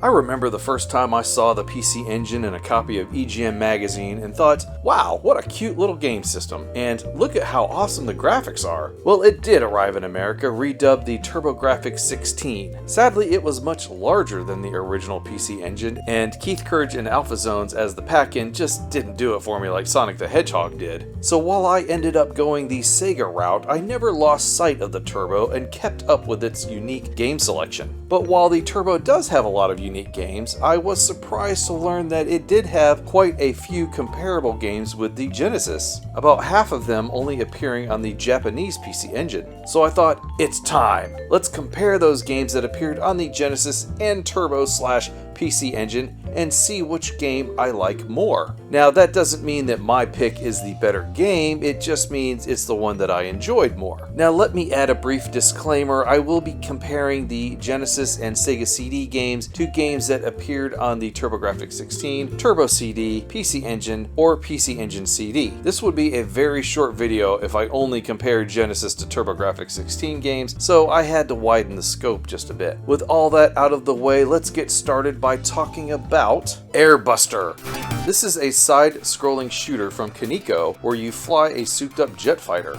I remember the first time I saw the PC Engine in a copy of EGM magazine and thought, wow, what a cute little game system, and look at how awesome the graphics are. Well, it did arrive in America, redubbed the TurboGrafx-16. Sadly, it was much larger than the original PC Engine, and Keith Courage and Alpha Zones as the pack-in just didn't do it for me like Sonic the Hedgehog did. So while I ended up going the Sega route, I never lost sight of the Turbo and kept up with its unique game selection. But while the Turbo does have a lot of unique games, I was surprised to learn that it did have quite a few comparable games with the Genesis, about half of them only appearing on the Japanese PC Engine. So I thought, it's time! Let's compare those games that appeared on the Genesis and Turbo/PC Engine and see which game I like more. Now, that doesn't mean that my pick is the better game, it just means it's the one that I enjoyed more. Now, let me add a brief disclaimer. I will be comparing the Genesis and Sega CD games to games that appeared on the TurboGrafx-16, Turbo CD, PC Engine, or PC Engine CD. This would be a very short video if I only compared Genesis to TurboGrafx-16 games, so I had to widen the scope just a bit. With all that out of the way, let's get started by talking about Airbuster. This is a side-scrolling shooter from Kaneko where you fly a souped-up jet fighter.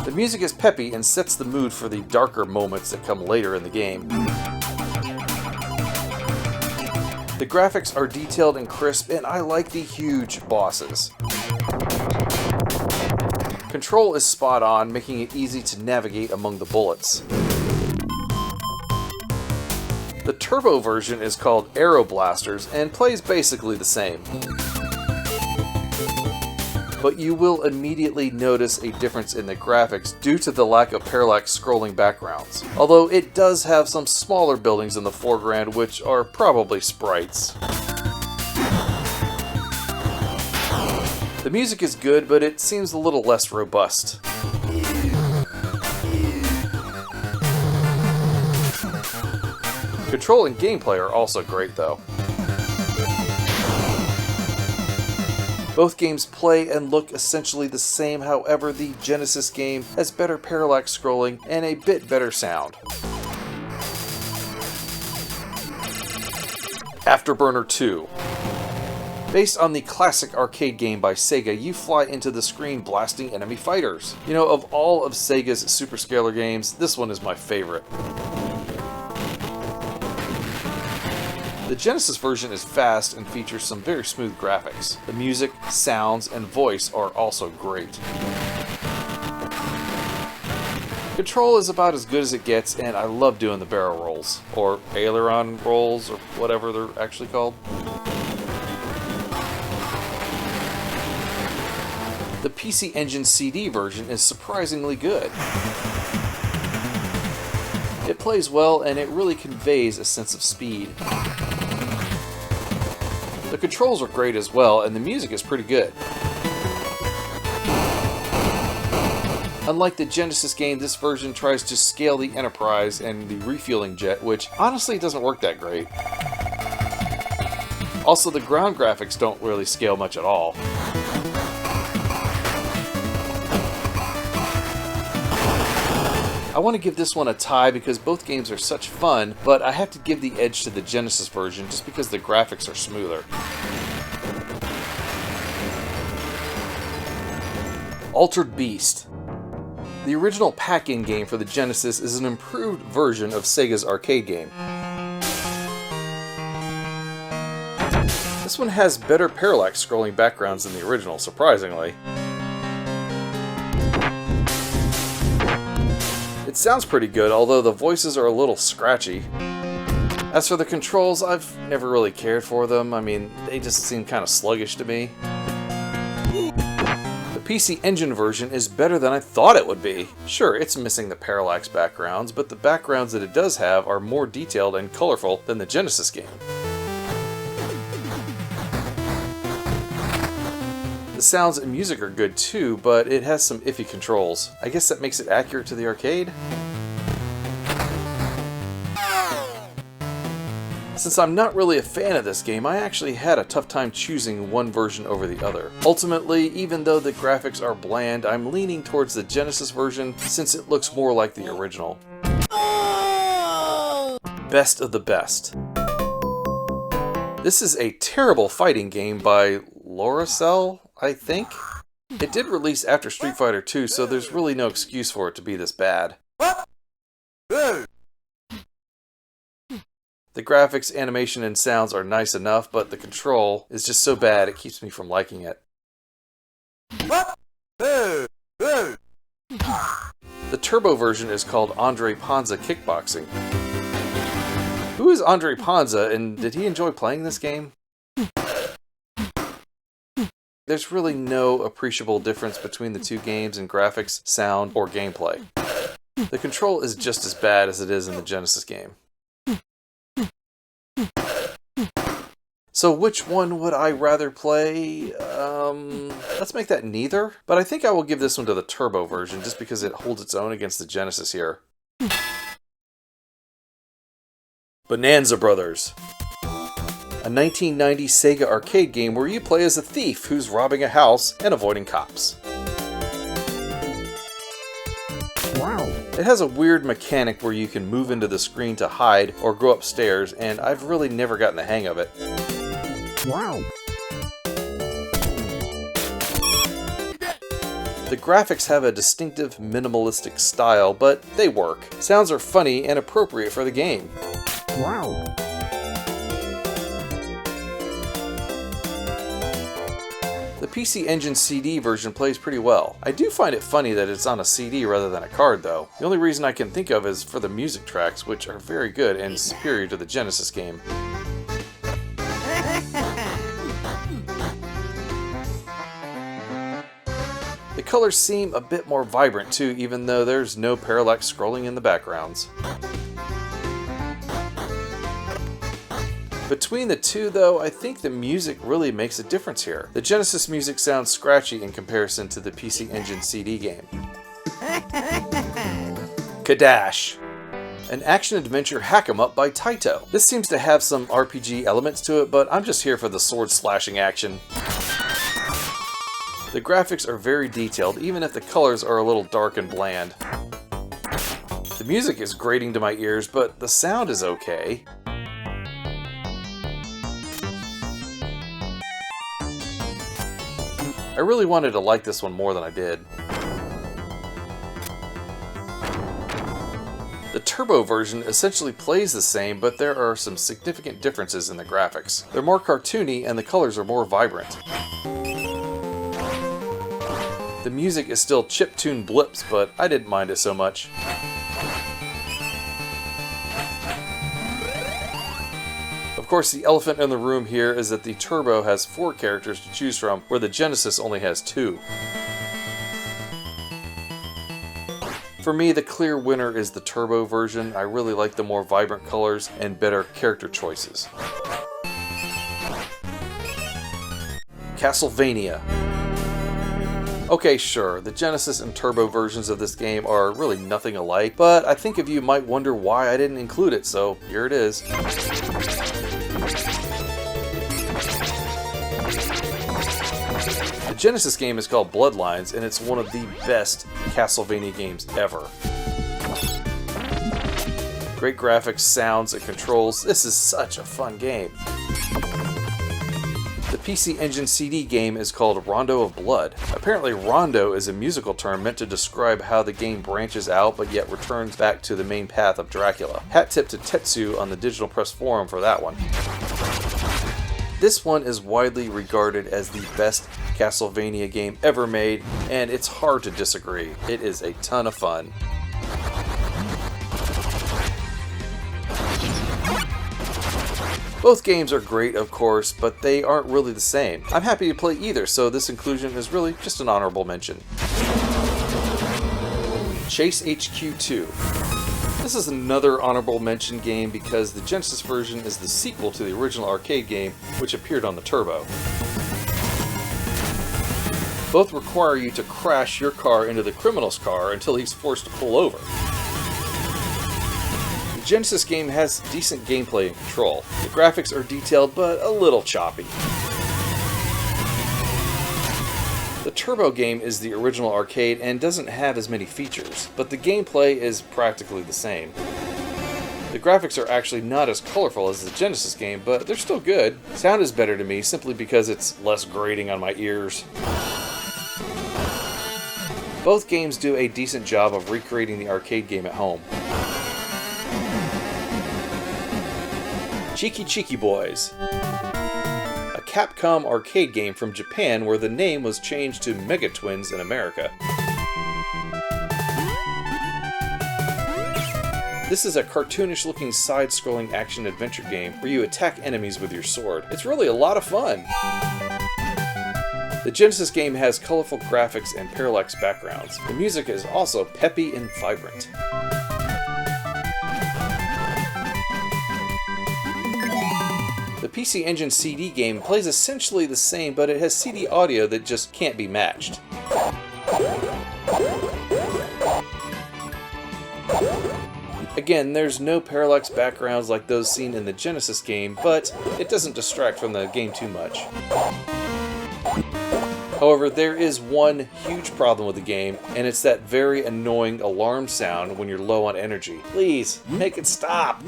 The music is peppy and sets the mood for the darker moments that come later in the game. The graphics are detailed and crisp, and I like the huge bosses. Control is spot on, making it easy to navigate among the bullets. The Turbo version is called Aero Blasters and plays basically the same. But you will immediately notice a difference in the graphics due to the lack of parallax scrolling backgrounds, although it does have some smaller buildings in the foreground which are probably sprites. The music is good, but it seems a little less robust. Control and gameplay are also great though. Both games play and look essentially the same, however the Genesis game has better parallax scrolling and a bit better sound. Afterburner 2. Based on the classic arcade game by Sega, you fly into the screen blasting enemy fighters. You know, of all of Sega's superscalar games, this one is my favorite. The Genesis version is fast and features some very smooth graphics. The music, sounds, and voice are also great. Control is about as good as it gets, and I love doing the barrel rolls, or aileron rolls, or whatever they're actually called. The PC Engine CD version is surprisingly good. It plays well, and it really conveys a sense of speed. The controls are great as well, and the music is pretty good. Unlike the Genesis game, this version tries to scale the Enterprise and the refueling jet, which honestly doesn't work that great. Also, the ground graphics don't really scale much at all. I want to give this one a tie because both games are such fun, but I have to give the edge to the Genesis version just because the graphics are smoother. Altered Beast. The original pack-in game for the Genesis is an improved version of Sega's arcade game. This one has better parallax scrolling backgrounds than the original, surprisingly. It sounds pretty good, although the voices are a little scratchy. As for the controls, I've never really cared for them. I mean, they just seem kind of sluggish to me. The PC Engine version is better than I thought it would be. Sure, it's missing the parallax backgrounds, but the backgrounds that it does have are more detailed and colorful than the Genesis game. The sounds and music are good too, but it has some iffy controls. I guess that makes it accurate to the arcade? Since I'm not really a fan of this game, I actually had a tough time choosing one version over the other. Ultimately, even though the graphics are bland, I'm leaning towards the Genesis version since it looks more like the original. Best of the best. This is a terrible fighting game by Loracell, I think? It did release after Street Fighter 2, so there's really no excuse for it to be this bad. The graphics, animation, and sounds are nice enough, but the control is just so bad it keeps me from liking it. The turbo version is called Andre Panza Kickboxing. Who is Andre Panza, and did he enjoy playing this game? There's really no appreciable difference between the two games in graphics, sound, or gameplay. The control is just as bad as it is in the Genesis game. So which one would I rather play? Let's make that neither. But I think I will give this one to the turbo version just because it holds its own against the Genesis here. Bonanza Brothers. A 1990 Sega arcade game where you play as a thief who's robbing a house and avoiding cops. Wow. It has a weird mechanic where you can move into the screen to hide or go upstairs, and I've really never gotten the hang of it. Wow. The graphics have a distinctive minimalistic style, but they work. Sounds are funny and appropriate for the game. Wow. The PC Engine CD version plays pretty well. I do find it funny that it's on a CD rather than a card though. The only reason I can think of is for the music tracks, which are very good and superior to the Genesis game. The colors seem a bit more vibrant too, even though there's no parallax scrolling in the backgrounds. Between the two though, I think the music really makes a difference here. The Genesis music sounds scratchy in comparison to the PC Engine CD game. Cadash. An action-adventure hack-em-up by Taito. This seems to have some RPG elements to it, but I'm just here for the sword-slashing action. The graphics are very detailed, even if the colors are a little dark and bland. The music is grating to my ears, but the sound is okay. I really wanted to like this one more than I did. The turbo version essentially plays the same, but there are some significant differences in the graphics. They're more cartoony and the colors are more vibrant. The music is still chiptune blips, but I didn't mind it so much. Of course, the elephant in the room here is that the Turbo has 4 characters to choose from, where the Genesis only has 2. For me, the clear winner is the Turbo version. I really like the more vibrant colors and better character choices. Castlevania. Okay, sure, the Genesis and Turbo versions of this game are really nothing alike, but I think of you might wonder why I didn't include it, so here it is. The Genesis game is called Bloodlines, and it's one of the best Castlevania games ever. Great graphics, sounds, and controls. This is such a fun game. The PC Engine CD game is called Rondo of Blood. Apparently Rondo is a musical term meant to describe how the game branches out but yet returns back to the main path of Dracula. Hat tip to Tetsu on the Digital Press forum for that one. This one is widely regarded as the best Castlevania game ever made, and it's hard to disagree. It is a ton of fun. Both games are great, of course, but they aren't really the same. I'm happy to play either, so this inclusion is really just an honorable mention. Chase HQ 2. This is another honorable mention game because the Genesis version is the sequel to the original arcade game, which appeared on the Turbo. Both require you to crash your car into the criminal's car until he's forced to pull over. The Genesis game has decent gameplay and control. The graphics are detailed but a little choppy. The Turbo game is the original arcade and doesn't have as many features, but the gameplay is practically the same. The graphics are actually not as colorful as the Genesis game, but they're still good. Sound is better to me simply because it's less grating on my ears. Both games do a decent job of recreating the arcade game at home. Chiki Boys, a Capcom arcade game from Japan where the name was changed to Mega Twins in America. This is a cartoonish-looking side-scrolling action-adventure game where you attack enemies with your sword. It's really a lot of fun! The Genesis game has colorful graphics and parallax backgrounds. The music is also peppy and vibrant. The PC Engine CD game plays essentially the same, but it has CD audio that just can't be matched. Again, there's no parallax backgrounds like those seen in the Genesis game, but it doesn't distract from the game too much. However, there is one huge problem with the game, and it's that very annoying alarm sound when you're low on energy. Please, make it stop!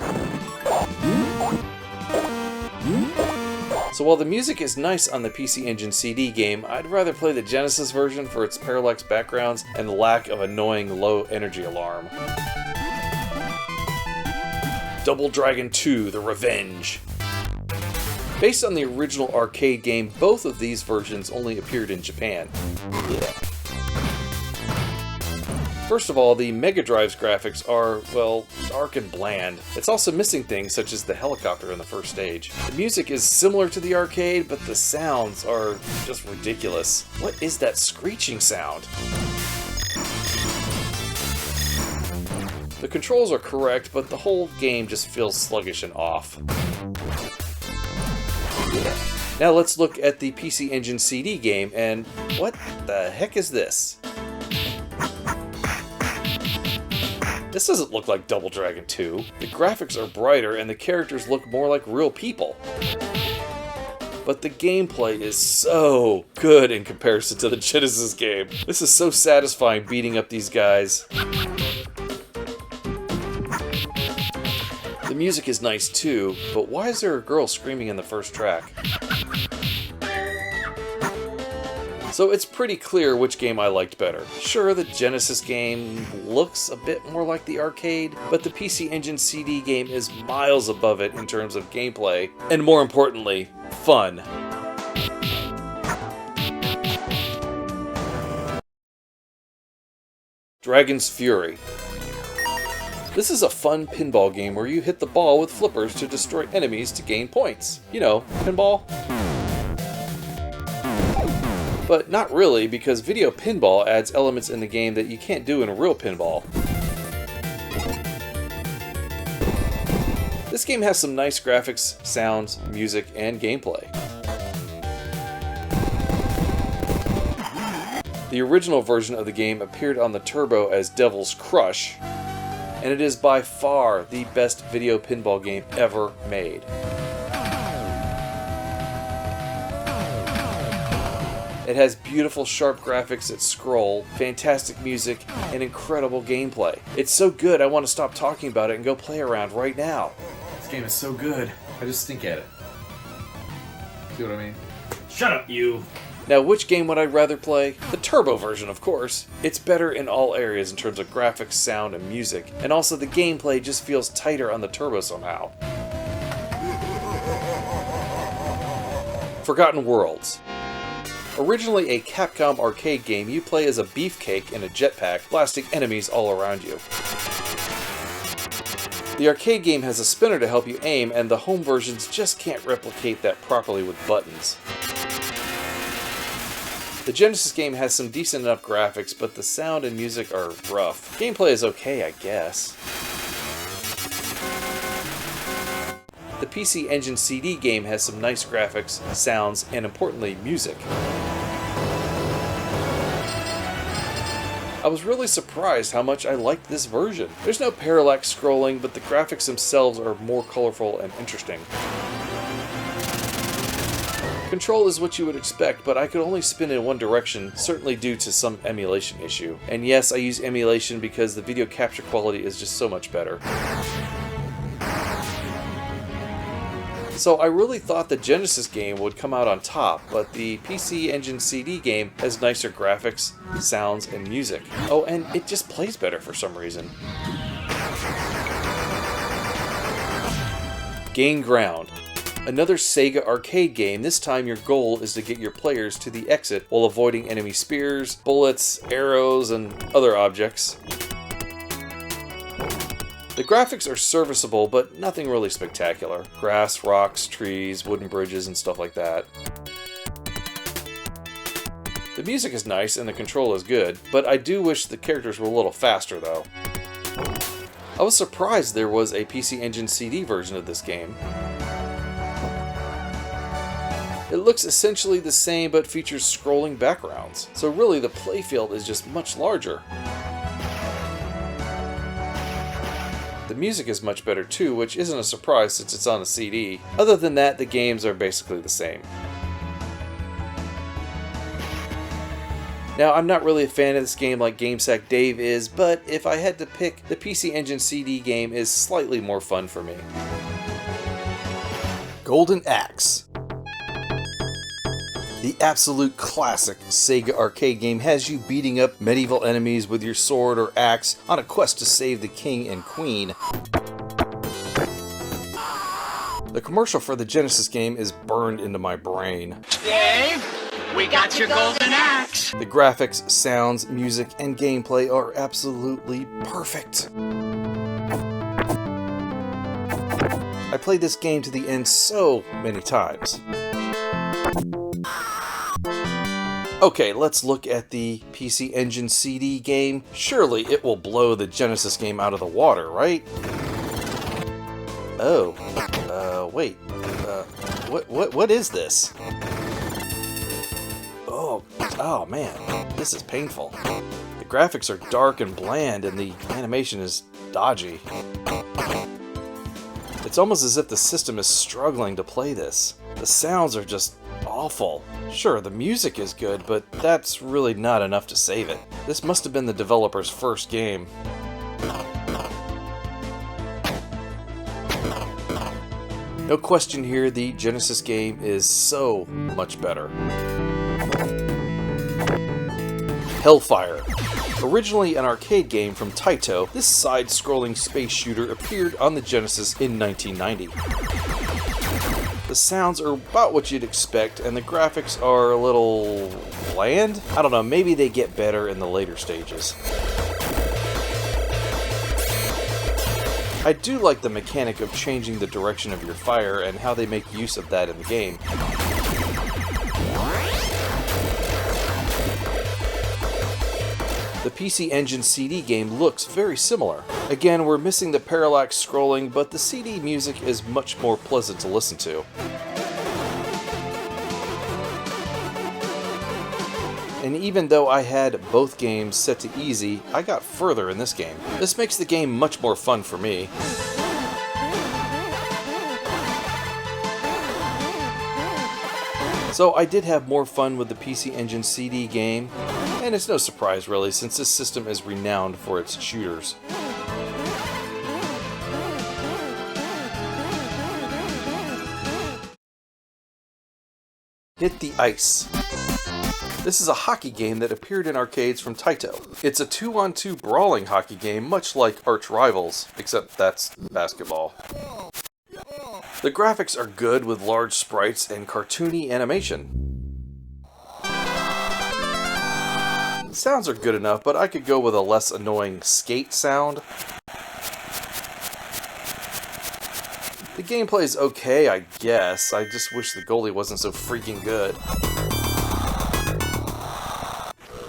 So while the music is nice on the PC Engine CD game, I'd rather play the Genesis version for its parallax backgrounds and the lack of annoying low energy alarm. Double Dragon 2: The Revenge. Based on the original arcade game, both of these versions only appeared in Japan. Yeah. First of all, the Mega Drive's graphics are, well, dark and bland. It's also missing things such as the helicopter in the first stage. The music is similar to the arcade, but the sounds are just ridiculous. What is that screeching sound? The controls are correct, but the whole game just feels sluggish and off. Now let's look at the PC Engine CD game, and what the heck is this? This doesn't look like Double Dragon 2. The graphics are brighter and the characters look more like real people. But the gameplay is so good in comparison to the Genesis game. This is so satisfying beating up these guys. The music is nice too, but why is there a girl screaming in the first track? So it's pretty clear which game I liked better. Sure, the Genesis game looks a bit more like the arcade, but the PC Engine CD game is miles above it in terms of gameplay, and more importantly, fun. Dragon's Fury. This is a fun pinball game where you hit the ball with flippers to destroy enemies to gain points. You know, pinball. But not really, because video pinball adds elements in the game that you can't do in a real pinball. This game has some nice graphics, sounds, music, and gameplay. The original version of the game appeared on the Turbo as Devil's Crush, and it is by far the best video pinball game ever made. It has beautiful, sharp graphics that scroll, fantastic music, and incredible gameplay. It's so good I want to stop talking about it and go play around right now. This game is so good. I just stink at it. See what I mean? Shut up, you! Now, which game would I rather play? The Turbo version, of course. It's better in all areas in terms of graphics, sound, and music, and also the gameplay just feels tighter on the Turbo somehow. Forgotten Worlds. Originally a Capcom arcade game, you play as a beefcake in a jetpack, blasting enemies all around you. The arcade game has a spinner to help you aim, and the home versions just can't replicate that properly with buttons. The Genesis game has some decent enough graphics, but the sound and music are rough. Gameplay is okay, I guess. The PC Engine CD game has some nice graphics, sounds, and importantly, music. I was really surprised how much I liked this version. There's no parallax scrolling, but the graphics themselves are more colorful and interesting. Control is what you would expect, but I could only spin in one direction, certainly due to some emulation issue. And yes, I use emulation because the video capture quality is just so much better. So I really thought the Genesis game would come out on top, but the PC Engine CD game has nicer graphics, sounds, and music. Oh, and it just plays better for some reason. Gain Ground. Another Sega arcade game. This time your goal is to get your players to the exit while avoiding enemy spears, bullets, arrows, and other objects. The graphics are serviceable, but nothing really spectacular. Grass, rocks, trees, wooden bridges, and stuff like that. The music is nice and the control is good, but I do wish the characters were a little faster though. I was surprised there was a PC Engine CD version of this game. It looks essentially the same but features scrolling backgrounds, so really the playfield is just much larger. The music is much better too, which isn't a surprise since it's on a CD. Other than that, the games are basically the same. Now, I'm not really a fan of this game like GameSack Dave is, but if I had to pick, the PC Engine CD game is slightly more fun for me. Golden Axe. The absolute classic Sega arcade game has you beating up medieval enemies with your sword or axe on a quest to save the king and queen. The commercial for the Genesis game is burned into my brain. Dave, we got your golden axe! The graphics, sounds, music, and gameplay are absolutely perfect. I played this game to the end so many times. Okay, let's look at the PC Engine CD game. Surely it will blow the Genesis game out of the water, right? Oh, wait. What is this? Oh man, this is painful. The graphics are dark and bland, and the animation is dodgy. It's almost as if the system is struggling to play this. The sounds are just awful. Sure, the music is good, but that's really not enough to save it. This must have been the developer's first game. No question here, the Genesis game is so much better. Hellfire. Originally an arcade game from Taito, this side-scrolling space shooter appeared on the Genesis in 1990. The sounds are about what you'd expect, and the graphics are a little bland? I don't know, maybe they get better in the later stages. I do like the mechanic of changing the direction of your fire and how they make use of that in the game. The PC Engine CD game looks very similar. Again, we're missing the parallax scrolling, but the CD music is much more pleasant to listen to. And even though I had both games set to easy, I got further in this game. This makes the game much more fun for me. So I did have more fun with the PC Engine CD game, and it's no surprise really, since this system is renowned for its shooters. Hit the Ice. This is a hockey game that appeared in arcades from Taito. It's a 2-on-2 brawling hockey game, much like Arch Rivals, except that's basketball. The graphics are good with large sprites and cartoony animation. The sounds are good enough, but I could go with a less annoying skate sound. The gameplay is okay, I guess. I just wish the goalie wasn't so freaking good.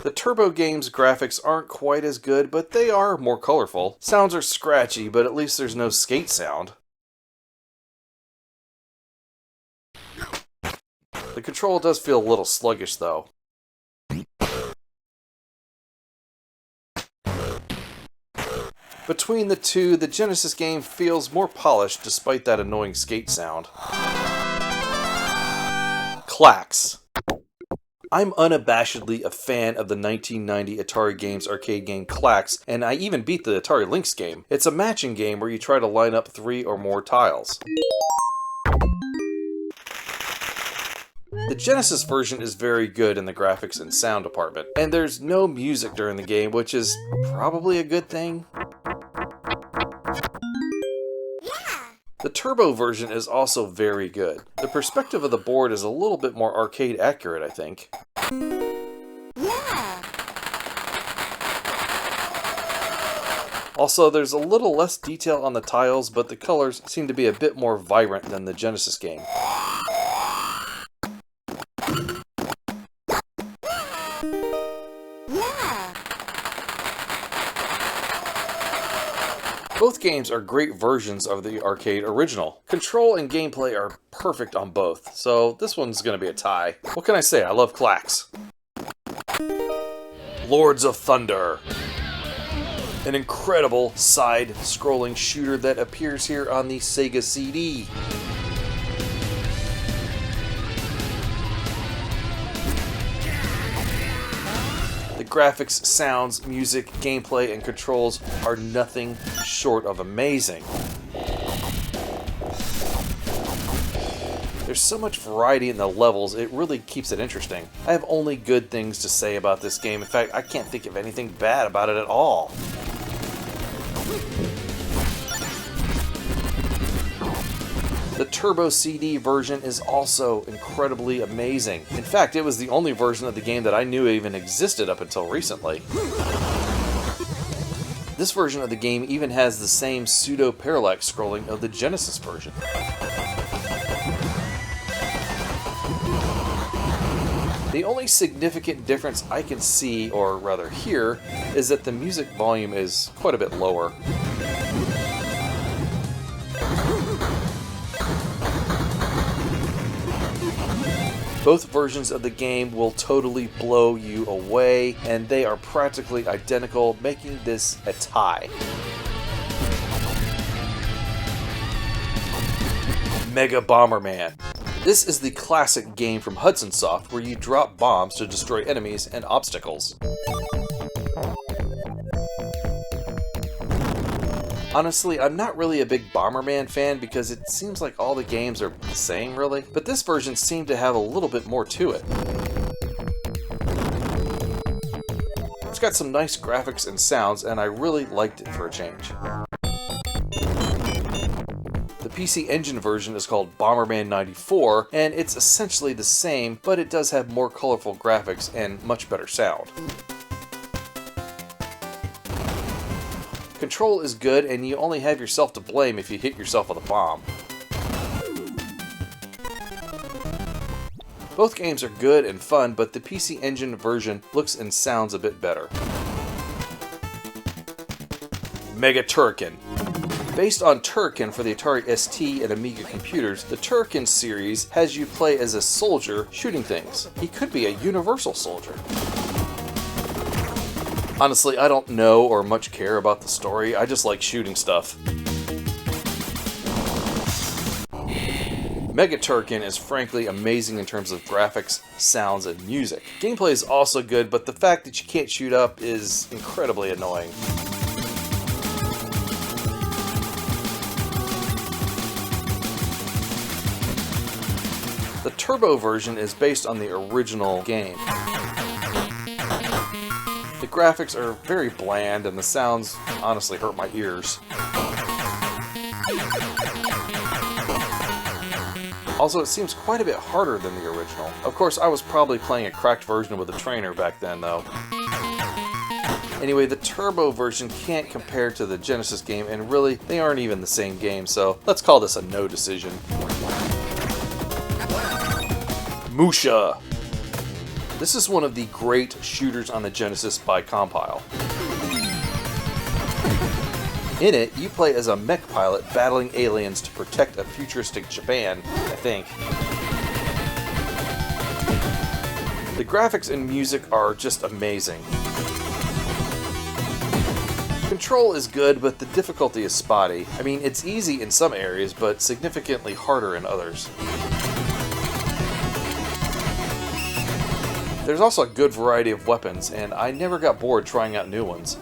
The Turbo game's graphics aren't quite as good, but they are more colorful. Sounds are scratchy, but at least there's no skate sound. The control does feel a little sluggish, though. Between the two, the Genesis game feels more polished despite that annoying skate sound. Klax. I'm unabashedly a fan of the 1990 Atari Games arcade game Klax, and I even beat the Atari Lynx game. It's a matching game where you try to line up 3 or more tiles. The Genesis version is very good in the graphics and sound department, and there's no music during the game, which is probably a good thing. The Turbo version is also very good. The perspective of the board is a little bit more arcade accurate, I think. Also, there's a little less detail on the tiles, but the colors seem to be a bit more vibrant than the Genesis game. Both games are great versions of the arcade original. Control and gameplay are perfect on both, so this one's going to be a tie. What can I say? I love Klax. Lords of Thunder. An incredible side-scrolling shooter that appears here on the Sega CD. Graphics, sounds, music, gameplay, and controls are nothing short of amazing. There's so much variety in the levels, it really keeps it interesting. I have only good things to say about this game. In fact, I can't think of anything bad about it at all. The Turbo CD version is also incredibly amazing. In fact, it was the only version of the game that I knew even existed up until recently. This version of the game even has the same pseudo-parallax scrolling of the Genesis version. The only significant difference I can see, or rather hear, is that the music volume is quite a bit lower. Both versions of the game will totally blow you away, and they are practically identical, making this a tie. Mega Bomberman. This is the classic game from Hudson Soft where you drop bombs to destroy enemies and obstacles. Honestly, I'm not really a big Bomberman fan because it seems like all the games are the same, really. But this version seemed to have a little bit more to it. It's got some nice graphics and sounds, and I really liked it for a change. The PC Engine version is called Bomberman 94, and it's essentially the same, but it does have more colorful graphics and much better sound. Control is good, and you only have yourself to blame if you hit yourself with a bomb. Both games are good and fun, but the PC Engine version looks and sounds a bit better. Mega Turrican. Based on Turrican for the Atari ST and Amiga computers, the Turrican series has you play as a soldier shooting things. He could be a universal soldier. Honestly, I don't know or much care about the story, I just like shooting stuff. Mega Turrican is frankly amazing in terms of graphics, sounds, and music. Gameplay is also good, but the fact that you can't shoot up is incredibly annoying. The Turbo version is based on the original game. The graphics are very bland, and the sounds honestly hurt my ears. Also, it seems quite a bit harder than the original. Of course, I was probably playing a cracked version with a trainer back then, though. Anyway, the Turbo version can't compare to the Genesis game, and really, they aren't even the same game, so let's call this a no decision. MUSHA. This is one of the great shooters on the Genesis by Compile. In it, you play as a mech pilot battling aliens to protect a futuristic Japan, I think. The graphics and music are just amazing. Control is good, but the difficulty is spotty. I mean, it's easy in some areas, but significantly harder in others. There's also a good variety of weapons, and I never got bored trying out new ones.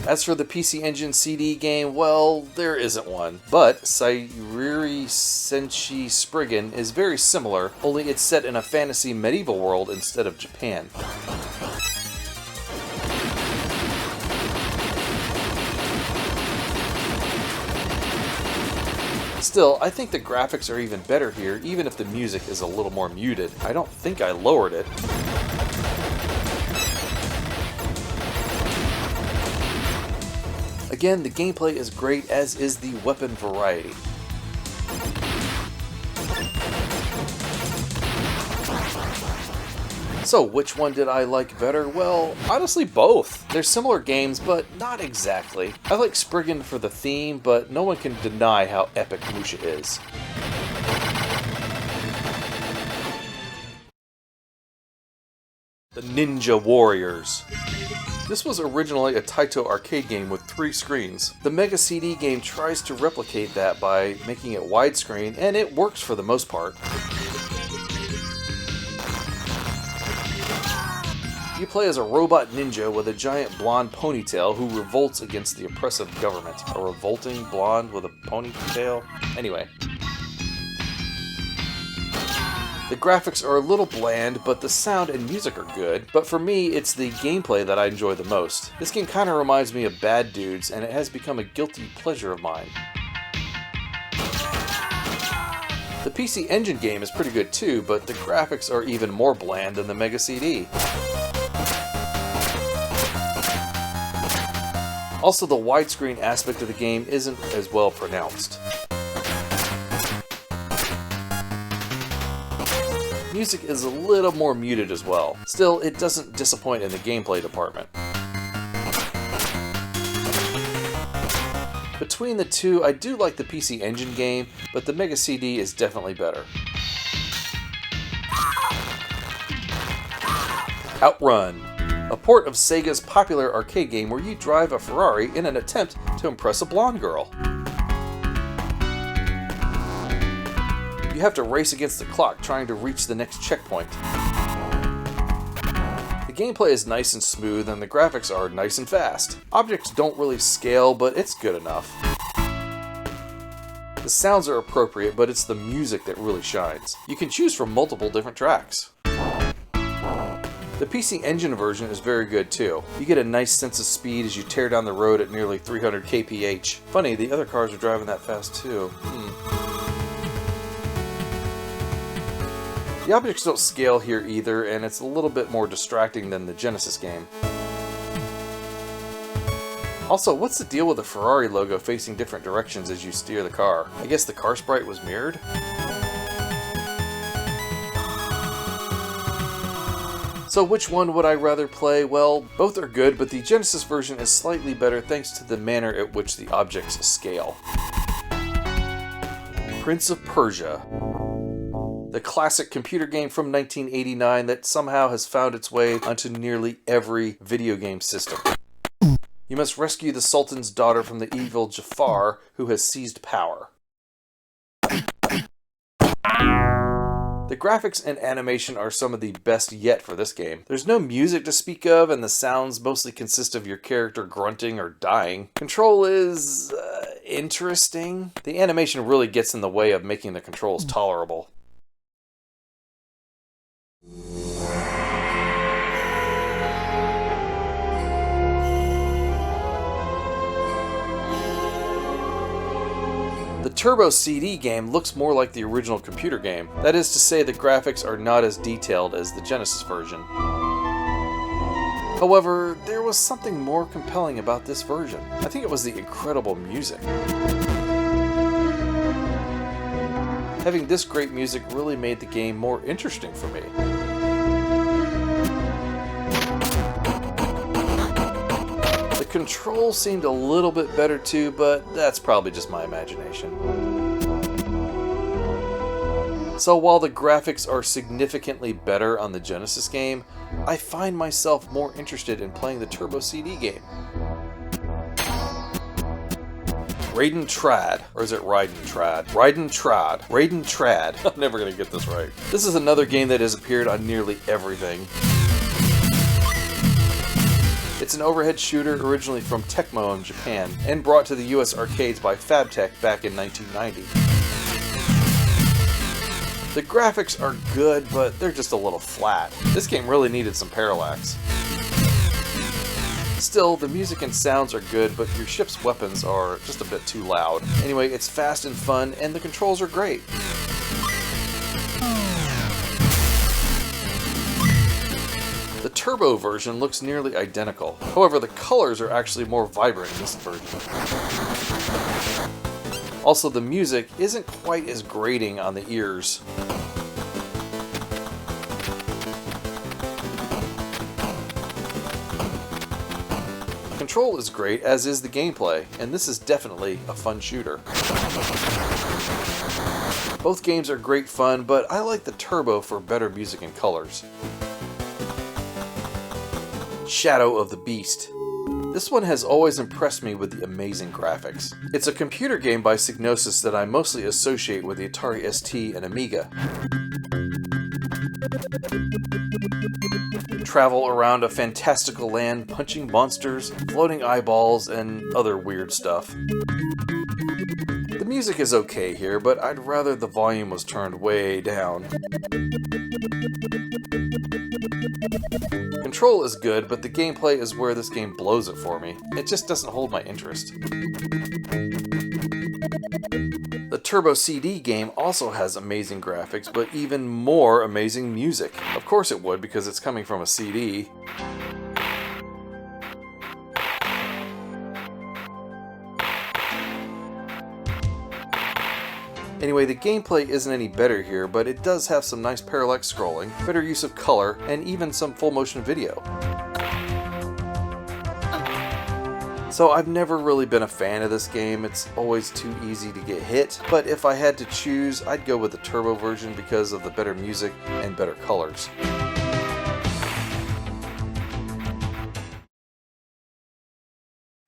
As for the PC Engine CD game, well, there isn't one. But Seirei Senshi Spriggan is very similar, only it's set in a fantasy medieval world instead of Japan. Still, I think the graphics are even better here, even if the music is a little more muted. I don't think I lowered it. Again, the gameplay is great, as is the weapon variety. So, which one did I like better? Well, honestly both. They're similar games, but not exactly. I like Spriggan for the theme, but no one can deny how epic MUSHA is. The Ninja Warriors. This was originally a Taito arcade game with 3 screens. The Mega CD game tries to replicate that by making it widescreen, and it works for the most part. You play as a robot ninja with a giant blonde ponytail who revolts against the oppressive government. A revolting blonde with a ponytail? Anyway. The graphics are a little bland, but the sound and music are good. But for me, it's the gameplay that I enjoy the most. This game kind of reminds me of Bad Dudes, and it has become a guilty pleasure of mine. The PC Engine game is pretty good too, but the graphics are even more bland than the Mega CD. Also, the widescreen aspect of the game isn't as well pronounced. Music is a little more muted as well. Still, it doesn't disappoint in the gameplay department. Between the two, I do like the PC Engine game, but the Mega CD is definitely better. Outrun. A port of Sega's popular arcade game where you drive a Ferrari in an attempt to impress a blonde girl. You have to race against the clock trying to reach the next checkpoint. The gameplay is nice and smooth and the graphics are nice and fast. Objects don't really scale, but it's good enough. The sounds are appropriate, but it's the music that really shines. You can choose from multiple different tracks. The PC Engine version is very good too. You get a nice sense of speed as you tear down the road at nearly 300 kph. Funny, the other cars are driving that fast too. The objects don't scale here either, and it's a little bit more distracting than the Genesis game. Also, what's the deal with the Ferrari logo facing different directions as you steer the car? I guess the car sprite was mirrored? So which one would I rather play? Well, both are good, but the Genesis version is slightly better thanks to the manner at which the objects scale. Prince of Persia. The classic computer game from 1989 that somehow has found its way onto nearly every video game system. You must rescue the Sultan's daughter from the evil Jafar, who has seized power. The graphics and animation are some of the best yet for this game. There's no music to speak of, and the sounds mostly consist of your character grunting or dying. Control is interesting. The animation really gets in the way of making the controls tolerable. The Turbo CD game looks more like the original computer game. That is to say, the graphics are not as detailed as the Genesis version. However, there was something more compelling about this version. I think it was the incredible music. Having this great music really made the game more interesting for me. The controls seemed a little bit better too, but that's probably just my imagination. So while the graphics are significantly better on the Genesis game, I find myself more interested in playing the Turbo CD game. Raiden Trad, or is it Raiden Trad? Raiden Trad. Raiden Trad. I'm never gonna get this right. This is another game that has appeared on nearly everything. It's an overhead shooter originally from Tecmo in Japan and brought to the US arcades by Fabtech back in 1990. The graphics are good, but they're just a little flat. This game really needed some parallax. Still, the music and sounds are good, but your ship's weapons are just a bit too loud. Anyway, it's fast and fun, and the controls are great. The Turbo version looks nearly identical. However, the colors are actually more vibrant in this version. Also, the music isn't quite as grating on the ears. Control is great, as is the gameplay, and this is definitely a fun shooter. Both games are great fun, but I like the Turbo for better music and colors. Shadow of the Beast. This one has always impressed me with the amazing graphics. It's a computer game by Psygnosis that I mostly associate with the Atari ST and Amiga. Travel around a fantastical land, punching monsters, floating eyeballs, and other weird stuff. The music is okay here, but I'd rather the volume was turned way down. Control is good, but the gameplay is where this game blows it for me. It just doesn't hold my interest. The Turbo CD game also has amazing graphics, but even more amazing music. Of course it would, because it's coming from a CD. Anyway, the gameplay isn't any better here, but it does have some nice parallax scrolling, better use of color, and even some full motion video. So I've never really been a fan of this game. It's always too easy to get hit, but if I had to choose, I'd go with the Turbo version because of the better music and better colors.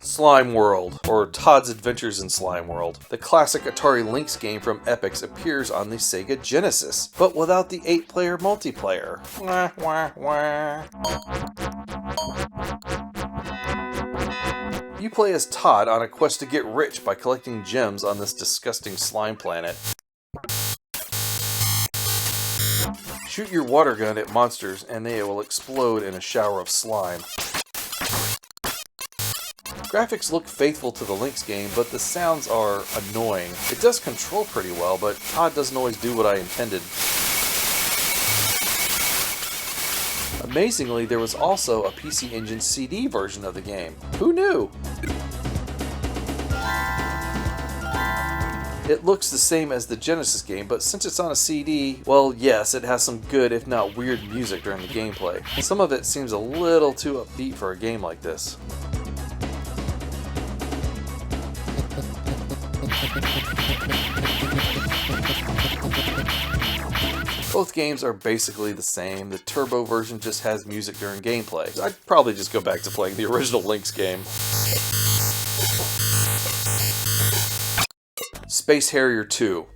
Slime World, or Todd's Adventures in Slime World. The classic Atari Lynx game from Epyx appears on the Sega Genesis, but without the 8-player multiplayer. Wah, wah, wah. You play as Todd on a quest to get rich by collecting gems on this disgusting slime planet. Shoot your water gun at monsters and they will explode in a shower of slime. Graphics look faithful to the Lynx game, but the sounds are annoying. It does control pretty well, but Todd doesn't always do what I intended. Amazingly, there was also a PC Engine CD version of the game. Who knew? It looks the same as the Genesis game, but since it's on a CD, well, yes, it has some good, if not weird, music during the gameplay. Some of it seems a little too upbeat for a game like this. Both games are basically the same. The Turbo version just has music during gameplay. I'd probably just go back to playing the original Lynx game. Space Harrier 2.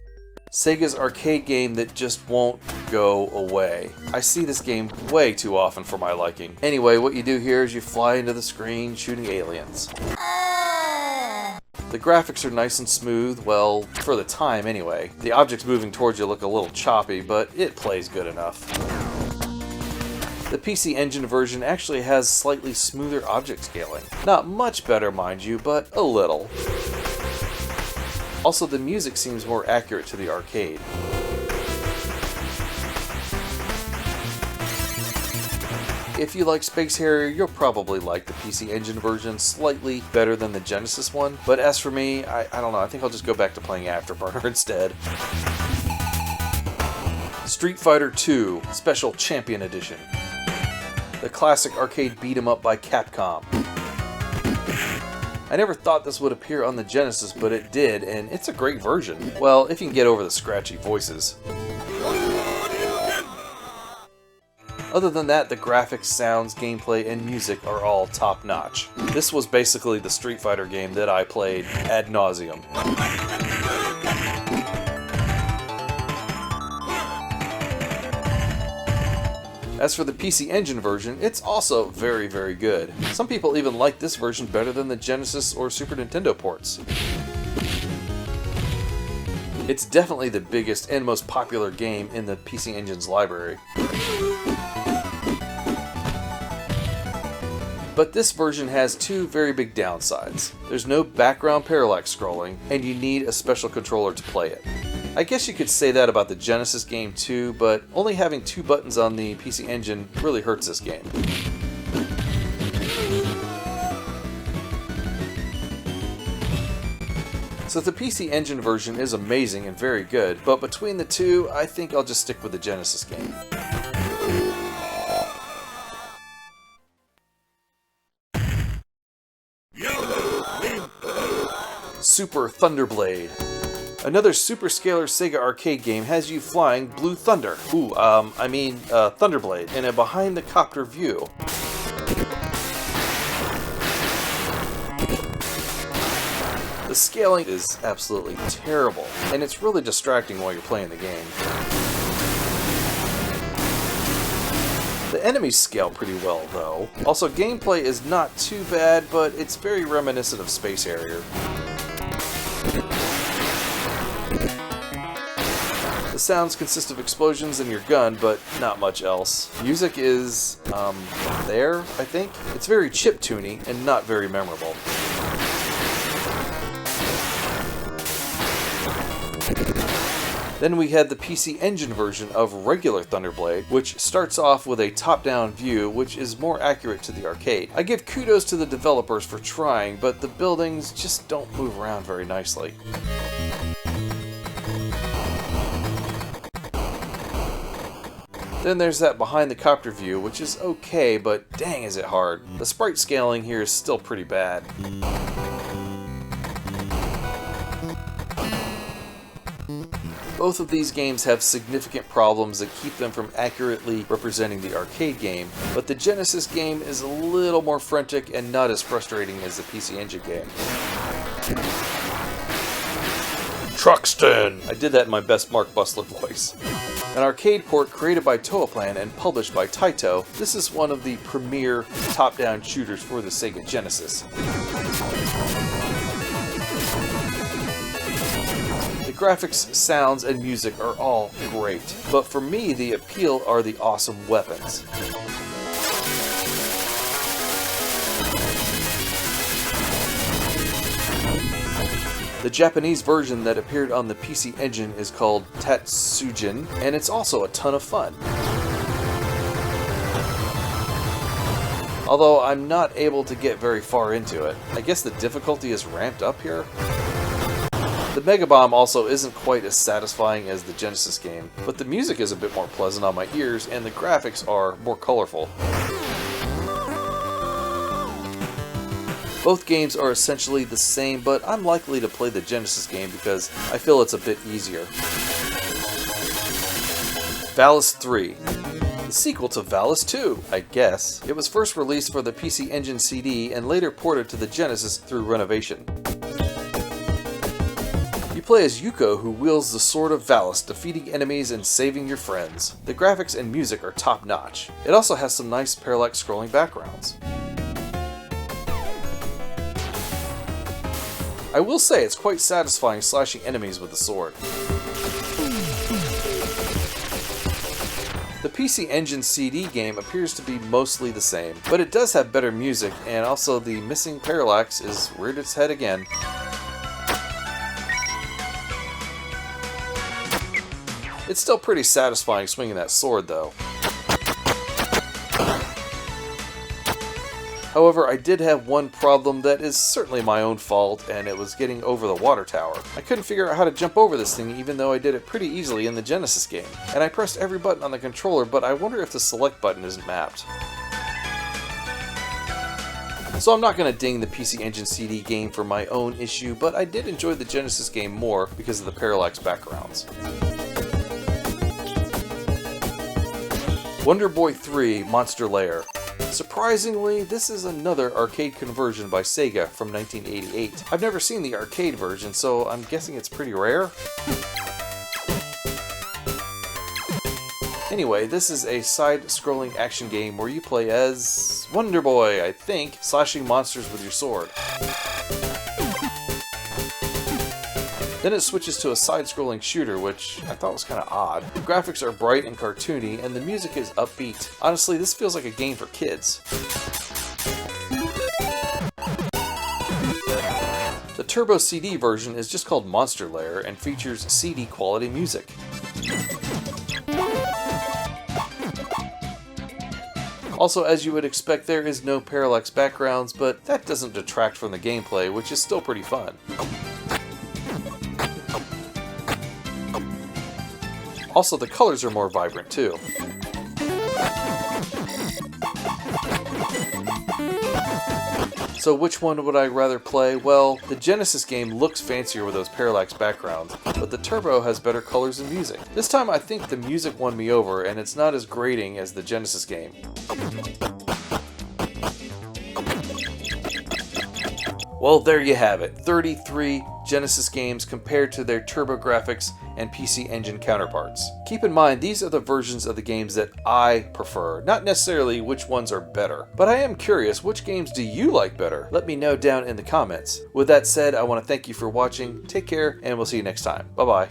Sega's arcade game that just won't go away. I see this game way too often for my liking. Anyway, what you do here is you fly into the screen shooting aliens. The graphics are nice and smooth, well, for the time anyway. The objects moving towards you look a little choppy, but it plays good enough. The PC Engine version actually has slightly smoother object scaling. Not much better, mind you, but a little. Also, the music seems more accurate to the arcade. If you like Space Harrier, you'll probably like the PC Engine version slightly better than the Genesis one, but as for me, I don't know, I think I'll just go back to playing Afterburner instead. Street Fighter 2 Special Champion Edition. The classic arcade beat-em-up by Capcom. I never thought this would appear on the Genesis, but it did, and it's a great version. Well, if you can get over the scratchy voices. Other than that, the graphics, sounds, gameplay, and music are all top-notch. This was basically the Street Fighter game that I played ad nauseum. As for the PC Engine version, it's also very, very good. Some people even like this version better than the Genesis or Super Nintendo ports. It's definitely the biggest and most popular game in the PC Engine's library. But this version has two very big downsides. There's no background parallax scrolling, and you need a special controller to play it. I guess you could say that about the Genesis game too, but only having two buttons on the PC Engine really hurts this game. So the PC Engine version is amazing and very good, but between the two, I think I'll just stick with the Genesis game. Super Thunderblade. Another super-scalar Sega arcade game has you flying Blue Thunder. Thunderblade, in a behind-the-copter view. The scaling is absolutely terrible, and it's really distracting while you're playing the game. The enemies scale pretty well, though. Also, gameplay is not too bad, but it's very reminiscent of Space Harrier. The sounds consist of explosions and your gun, but not much else. Music is, there, I think. It's very chiptune-y and not very memorable. Then we had the PC Engine version of regular Thunderblade, which starts off with a top-down view, which is more accurate to the arcade. I give kudos to the developers for trying, but the buildings just don't move around very nicely. Then there's that behind-the-copter view, which is okay, but dang is it hard. The sprite scaling here is still pretty bad. Both of these games have significant problems that keep them from accurately representing the arcade game, but the Genesis game is a little more frantic and not as frustrating as the PC Engine game. Truxton! I did that in my best Mark Bustler voice. An arcade port created by Toaplan and published by Taito, this is one of the premier top-down shooters for the Sega Genesis. The graphics, sounds, and music are all great, but for me the appeal are the awesome weapons. The Japanese version that appeared on the PC Engine is called Tatsujin, and it's also a ton of fun. Although I'm not able to get very far into it. I guess the difficulty is ramped up here? The Mega Bomb also isn't quite as satisfying as the Genesis game, but the music is a bit more pleasant on my ears and the graphics are more colorful. Both games are essentially the same, but I'm likely to play the Genesis game because I feel it's a bit easier. Valis 3. The sequel to Valis 2, I guess. It was first released for the PC Engine CD and later ported to the Genesis through renovation. You play as Yuko, who wields the Sword of Valis, defeating enemies and saving your friends. The graphics and music are top-notch. It also has some nice parallax scrolling backgrounds. I will say it's quite satisfying slashing enemies with the sword. The PC Engine CD game appears to be mostly the same, but it does have better music, and also the missing parallax is reared its head again. It's still pretty satisfying swinging that sword, though. However, I did have one problem that is certainly my own fault, and it was getting over the water tower. I couldn't figure out how to jump over this thing even though I did it pretty easily in the Genesis game. And I pressed every button on the controller, but I wonder if the select button isn't mapped. So I'm not going to ding the PC Engine CD game for my own issue, but I did enjoy the Genesis game more because of the parallax backgrounds. Wonderboy 3 Monster Lair. Surprisingly, this is another arcade conversion by Sega from 1988. I've never seen the arcade version, so I'm guessing it's pretty rare. Anyway, this is a side-scrolling action game where you play as Wonderboy, I think, slashing monsters with your sword. Then it switches to a side-scrolling shooter, which I thought was kind of odd. The graphics are bright and cartoony, and the music is upbeat. Honestly, this feels like a game for kids. The Turbo CD version is just called Monster Lair and features CD quality music. Also, as you would expect, there is no parallax backgrounds, but that doesn't detract from the gameplay, which is still pretty fun. Also, the colors are more vibrant too. So which one would I rather play? Well, the Genesis game looks fancier with those parallax backgrounds, but the Turbo has better colors and music. This time I think the music won me over, and it's not as grating as the Genesis game. Well, there you have it. 33 Genesis games compared to their TurboGrafx and PC Engine counterparts. Keep in mind, these are the versions of the games that I prefer, not necessarily which ones are better. But I am curious, which games do you like better? Let me know down in the comments. With that said, I want to thank you for watching, take care, and we'll see you next time. Bye-bye.